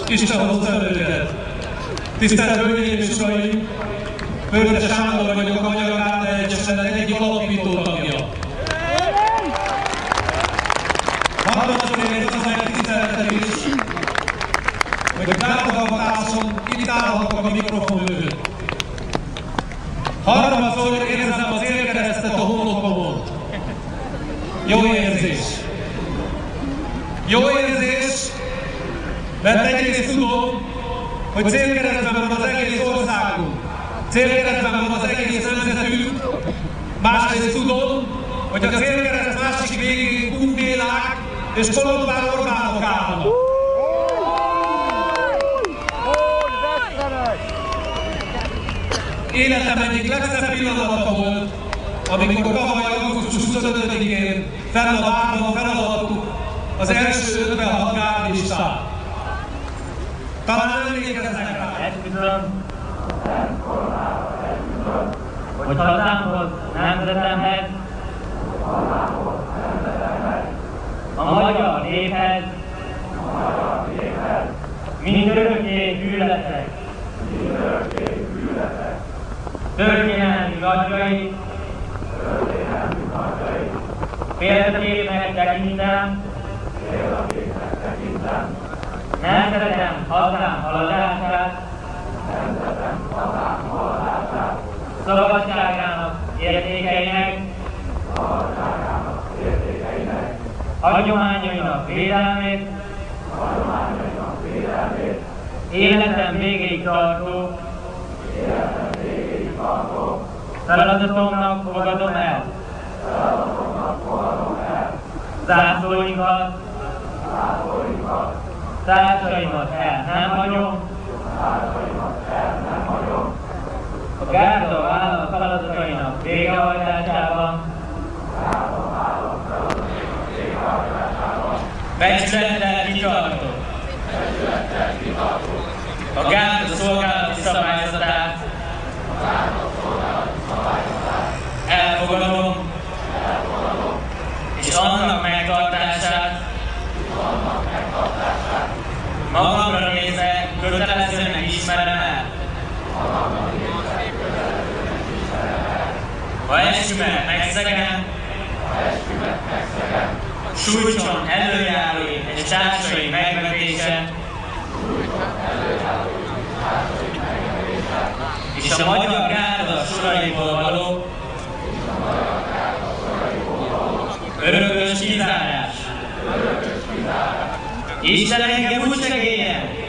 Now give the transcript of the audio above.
Isten hozta előket! Tisztelt Hölgyeim és Uraim! Vörös Sándor vagyok, a Magyar Ráda Egyesület egyik alapító tagja. Harmadszor érett az megtiszteletem is, hogy látogatáson itt állhatok a mikrofon mögött. Harmadszor érzem az élkeresztet a homlokomon. Jó érzés! Jó érzés, mert egyrészt tudom, hogy célkeresztben van az egész országunk, célkeresztben van az egész nemzetünk, másrészt tudom, hogy a célkereszt másik végén Kungbélák és Kolombár Orbánok állnak. Életem egyik legszebb pillanata volt, amikor tavaly augusztus 25-én fenn a várban feladtuk az első 56 gárdistát. Talán emlékeznek rá. Esküszöm, hogy hazámhoz, nemzetemhez, a magyar néphez, mindörökké hű leszek. Történelmi nagyjait, példaképnek tekintem, nemzetem, hazám haladását, szabadságának értékeinek, hagyományainak védelmét, életem végéig tartó feladatomnak fogadom el. Zászlóinkat, társaimat el nem hagyom. A gárda vállalat feladatainak végrehajtásában becsülettel kitartok. A gárda szolgálati szabályzatát elfogadom, és annak megtartását magamra nézve kötelezőnek ismerem el. Ha eskümet megszegem, sújtson előjárói és társai megvetése, és a magyar gárda soraiból való örökös kizárás. Isten engem úgy segéljen,